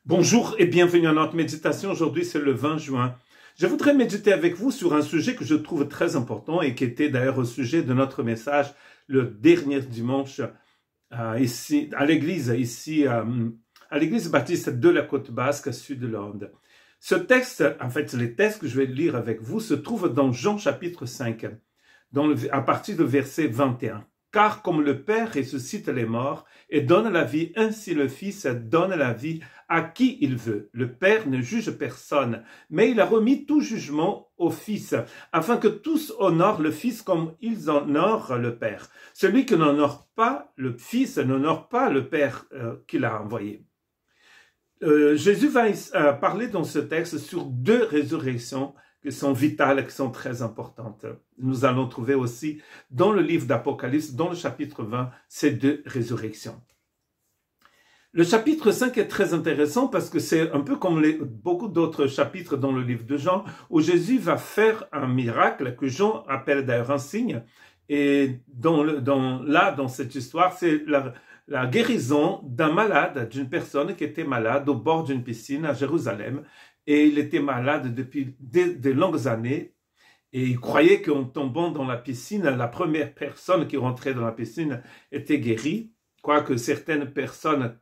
Bonjour et bienvenue à notre méditation. Aujourd'hui, c'est le 20 juin. Je voudrais méditer avec vous sur un sujet que je trouve très important et qui était d'ailleurs au sujet de notre message le dernier dimanche ici à l'église, à l'église baptiste de la Côte Basque, sud de Londres. Ce texte, en fait, les textes que je vais lire avec vous se trouvent dans Jean chapitre 5, à partir du verset 21. Car comme le Père ressuscite les morts et donne la vie, ainsi le Fils donne la vie à qui il veut. Le Père ne juge personne, mais il a remis tout jugement au Fils, afin que tous honorent le Fils comme ils honorent le Père. Celui qui n'honore pas le Fils n'honore pas le Père qu'il a envoyé. Jésus va parler dans ce texte sur deux résurrections qui sont vitales, qui sont très importantes. Nous allons trouver aussi dans le livre d'Apocalypse, dans le chapitre 20, ces deux résurrections. Le chapitre 5 est très intéressant parce que c'est un peu comme beaucoup d'autres chapitres dans le livre de Jean, où Jésus va faire un miracle que Jean appelle d'ailleurs un signe. Et dans cette histoire, c'est la guérison d'un malade, d'une personne qui était malade au bord d'une piscine à Jérusalem. Et il était malade depuis de longues années. Et il croyait qu'en tombant dans la piscine, la première personne qui rentrait dans la piscine était guérie. Quoique certaines personnes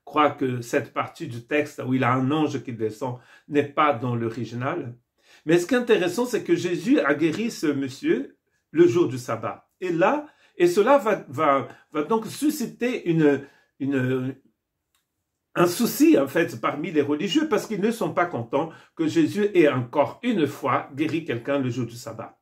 croient que cette partie du texte où il a un ange qui descend n'est pas dans l'original. Mais ce qui est intéressant, c'est que Jésus a guéri ce monsieur le jour du sabbat. Et cela va donc susciter un souci, en fait, parmi les religieux, parce qu'ils ne sont pas contents que Jésus ait encore une fois guéri quelqu'un le jour du sabbat.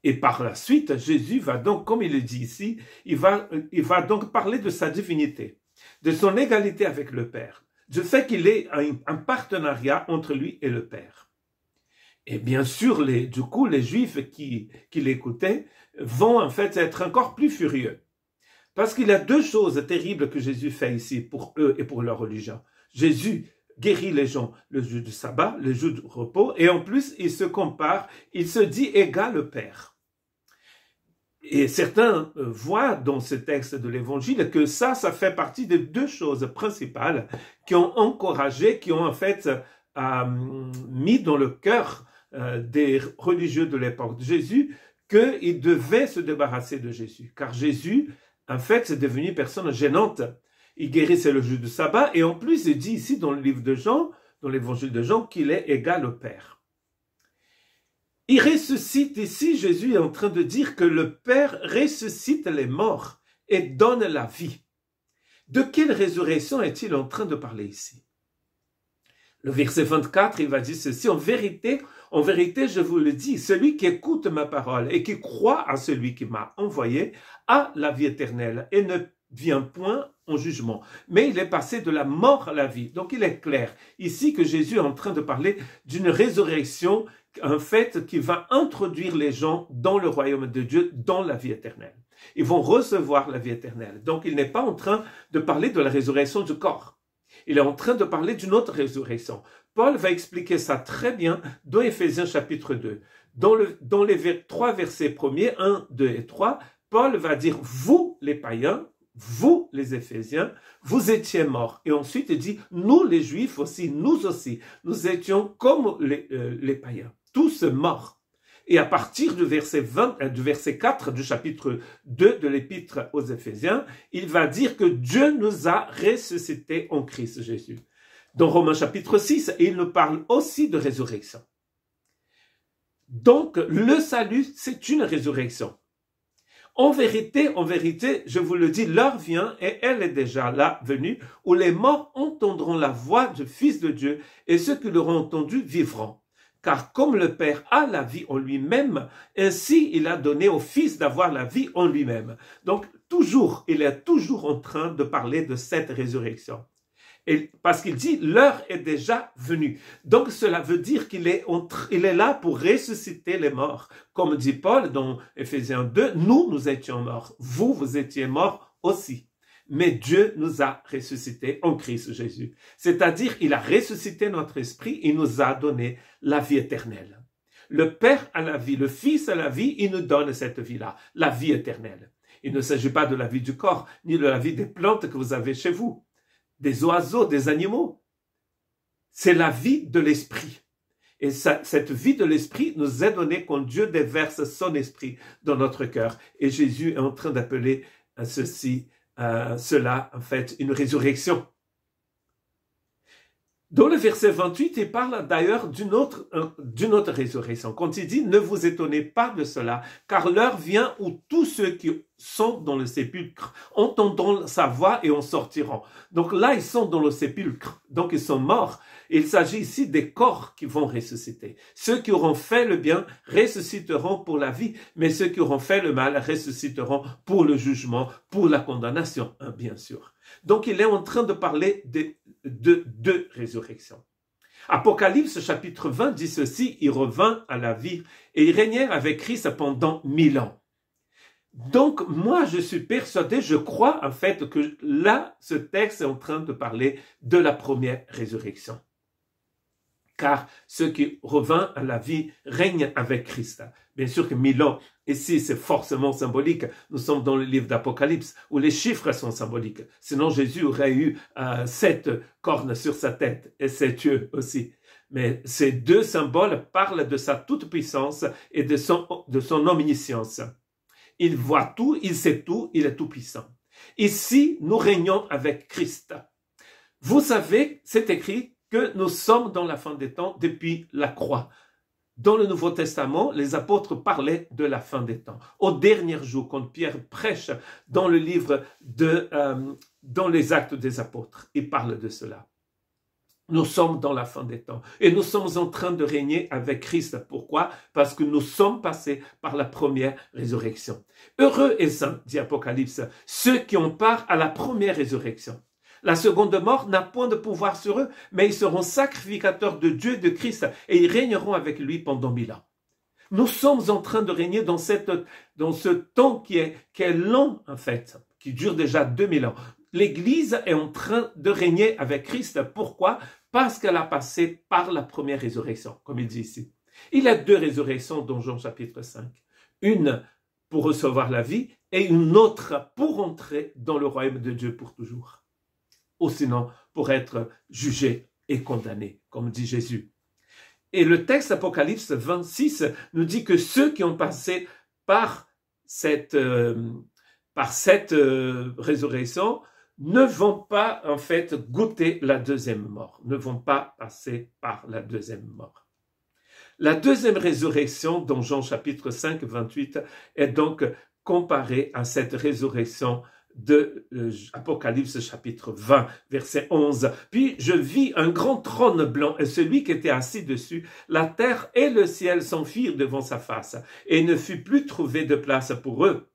Et par la suite, Jésus va donc, comme il le dit ici, il va donc parler de sa divinité, de son égalité avec le Père, du fait qu'il ait un partenariat entre lui et le Père. Et bien sûr, du coup, les Juifs qui l'écoutaient vont en fait être encore plus furieux. Parce qu'il y a deux choses terribles que Jésus fait ici pour eux et pour leur religion. Jésus guérit les gens le jour du sabbat, le jour du repos, et en plus, il se compare, il se dit égal au Père. Et certains voient dans ce texte de l'Évangile que ça fait partie des deux choses principales qui ont encouragé, qui ont en fait mis dans le cœur des religieux de l'époque de Jésus qu'ils devaient se débarrasser de Jésus. Car Jésus, en fait, c'est devenu une personne gênante. Il guérissait le jour du sabbat et en plus, il dit ici dans le livre de Jean, dans l'évangile de Jean, qu'il est égal au Père. Il ressuscite ici, Jésus est en train de dire que le Père ressuscite les morts et donne la vie. De quelle résurrection est-il en train de parler ici? Le verset 24, il va dire ceci, en vérité, je vous le dis, celui qui écoute ma parole et qui croit à celui qui m'a envoyé a la vie éternelle et ne vient point en jugement. Mais il est passé de la mort à la vie. Donc il est clair ici que Jésus est en train de parler d'une résurrection, en fait, qui va introduire les gens dans le royaume de Dieu, dans la vie éternelle. Ils vont recevoir la vie éternelle. Donc il n'est pas en train de parler de la résurrection du corps. Il est en train de parler d'une autre résurrection. Paul va expliquer ça très bien dans Éphésiens chapitre 2. Dans les trois versets premiers, 1, 2 et 3, Paul va dire, vous les païens, vous les Éphésiens, vous étiez morts. Et ensuite il dit, nous les Juifs aussi, nous étions comme les païens, tous morts. Et à partir du verset 4 du chapitre 2 de l'épître aux Éphésiens, il va dire que Dieu nous a ressuscités en Christ Jésus. Dans Romains chapitre 6, il nous parle aussi de résurrection. Donc, le salut, c'est une résurrection. En vérité, je vous le dis, l'heure vient et elle est déjà là, venue, où les morts entendront la voix du Fils de Dieu et ceux qui l'auront entendu vivront. Car comme le Père a la vie en lui-même, ainsi il a donné au Fils d'avoir la vie en lui-même. Donc il est toujours en train de parler de cette résurrection. Et parce qu'il dit, l'heure est déjà venue. Donc cela veut dire qu'il est là pour ressusciter les morts. Comme dit Paul dans Éphésiens 2, nous étions morts. Vous étiez morts aussi. Mais Dieu nous a ressuscités en Christ Jésus. C'est-à-dire, il a ressuscité notre esprit, il nous a donné la vie éternelle. Le Père a la vie, le Fils a la vie, il nous donne cette vie-là, la vie éternelle. Il ne s'agit pas de la vie du corps, ni de la vie des plantes que vous avez chez vous, des oiseaux, des animaux. c'est la vie de l'esprit. Et cette vie de l'esprit nous est donnée quand Dieu déverse son esprit dans notre cœur. Et Jésus est en train d'appeler cela, en fait, une résurrection. Dans le verset 28, il parle d'ailleurs d'une autre résurrection. Quand il dit « Ne vous étonnez pas de cela, car l'heure vient où tous ceux qui sont dans le sépulcre entendront sa voix et en sortiront. » Donc là, ils sont dans le sépulcre, donc ils sont morts. Il s'agit ici des corps qui vont ressusciter. Ceux qui auront fait le bien ressusciteront pour la vie, mais ceux qui auront fait le mal ressusciteront pour le jugement, pour la condamnation, hein, bien sûr. Donc il est en train de parler de deux résurrections. Apocalypse chapitre 20 dit ceci, il revint à la vie et il régnait avec Christ pendant 1000 ans. Donc moi je suis persuadé, je crois en fait que là ce texte est en train de parler de la première résurrection. Car ceux qui revinrent à la vie règnent avec Christ. Bien sûr que 1000 ans, ici c'est forcément symbolique. Nous sommes dans le livre d'Apocalypse où les chiffres sont symboliques. Sinon Jésus aurait eu 7 cornes sur sa tête et 7 yeux aussi. Mais ces deux symboles parlent de sa toute-puissance et de son omniscience. Il voit tout, il sait tout, il est tout-puissant. Ici, nous régnons avec Christ. Vous savez, c'est écrit que nous sommes dans la fin des temps depuis la croix. Dans le Nouveau Testament, les apôtres parlaient de la fin des temps. Au dernier jour, quand Pierre prêche dans le livre dans les Actes des Apôtres, il parle de cela. Nous sommes dans la fin des temps et nous sommes en train de régner avec Christ. Pourquoi? Parce que nous sommes passés par la première résurrection. Heureux et saints, dit Apocalypse, ceux qui ont part à la première résurrection. La seconde mort n'a point de pouvoir sur eux, mais ils seront sacrificateurs de Dieu et de Christ et ils régneront avec lui pendant 1000 ans. Nous sommes en train de régner dans ce temps qui est long en fait, qui dure déjà 2000 ans. L'Église est en train de régner avec Christ. Pourquoi? Parce qu'elle a passé par la première résurrection, comme il dit ici. Il y a 2 résurrections dans Jean chapitre 5. Une pour recevoir la vie et une autre pour entrer dans le royaume de Dieu pour toujours. Ou sinon pour être jugé et condamné, comme dit Jésus. Et le texte Apocalypse 26 nous dit que ceux qui ont passé par cette résurrection ne vont pas en fait goûter la deuxième mort, ne vont pas passer par la deuxième mort. La deuxième résurrection dans Jean chapitre 5, 28 est donc comparée à cette résurrection de Apocalypse chapitre 20, verset 11. Puis je vis un grand trône blanc et celui qui était assis dessus. La terre et le ciel s'enfuirent devant sa face et il ne fut plus trouvé de place pour eux.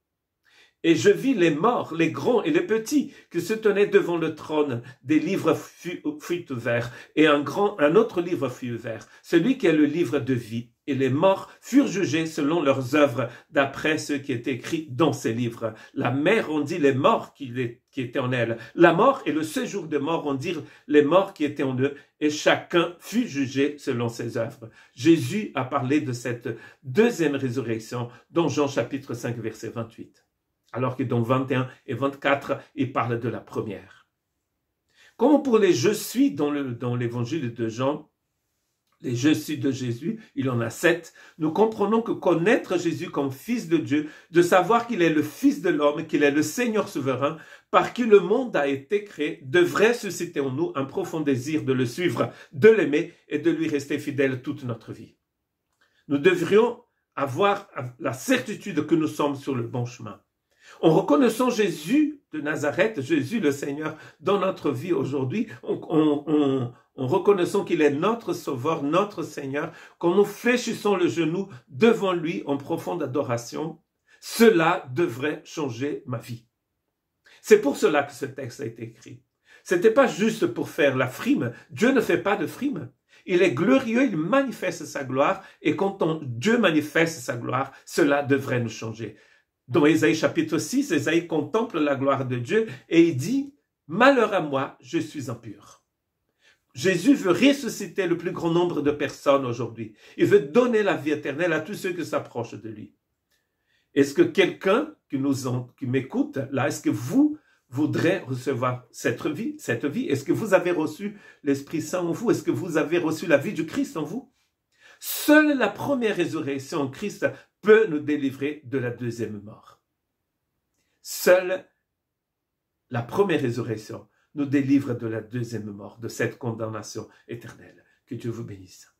Et je vis les morts, les grands et les petits, qui se tenaient devant le trône. Des livres furent ouverts, et un autre livre fut ouvert, celui qui est le livre de vie. Et les morts furent jugés selon leurs œuvres, d'après ce qui est écrit dans ces livres. La mer rendit les morts qui étaient en elle. La mort et le séjour des morts rendirent les morts qui étaient en eux, et chacun fut jugé selon ses œuvres. Jésus a parlé de cette deuxième résurrection dans Jean chapitre 5, verset 28. Alors que dans 21 et 24, il parle de la première. Comme pour les « je suis » dans l'évangile de Jean, les « je suis » de Jésus, il en a 7, nous comprenons que connaître Jésus comme fils de Dieu, de savoir qu'il est le fils de l'homme, qu'il est le Seigneur souverain, par qui le monde a été créé, devrait susciter en nous un profond désir de le suivre, de l'aimer et de lui rester fidèle toute notre vie. Nous devrions avoir la certitude que nous sommes sur le bon chemin. En reconnaissant Jésus de Nazareth, Jésus le Seigneur, dans notre vie aujourd'hui, en reconnaissant qu'il est notre Sauveur, notre Seigneur, quand nous fléchissons le genou devant lui en profonde adoration, cela devrait changer ma vie. C'est pour cela que ce texte a été écrit. Ce n'était pas juste pour faire la frime. Dieu ne fait pas de frime. Il est glorieux, il manifeste sa gloire, et quand Dieu manifeste sa gloire, cela devrait nous changer. Dans Ésaïe chapitre 6, Ésaïe contemple la gloire de Dieu et il dit « Malheur à moi, je suis impur ». Jésus veut ressusciter le plus grand nombre de personnes aujourd'hui. Il veut donner la vie éternelle à tous ceux qui s'approchent de lui. Est-ce que quelqu'un qui m'écoute, là, est-ce que vous voudrait recevoir cette vie? Est-ce que vous avez reçu l'Esprit Saint en vous? Est-ce que vous avez reçu la vie du Christ en vous? Seule la première résurrection en Christ peut nous délivrer de la deuxième mort. Seule la première résurrection nous délivre de la deuxième mort, de cette condamnation éternelle. Que Dieu vous bénisse.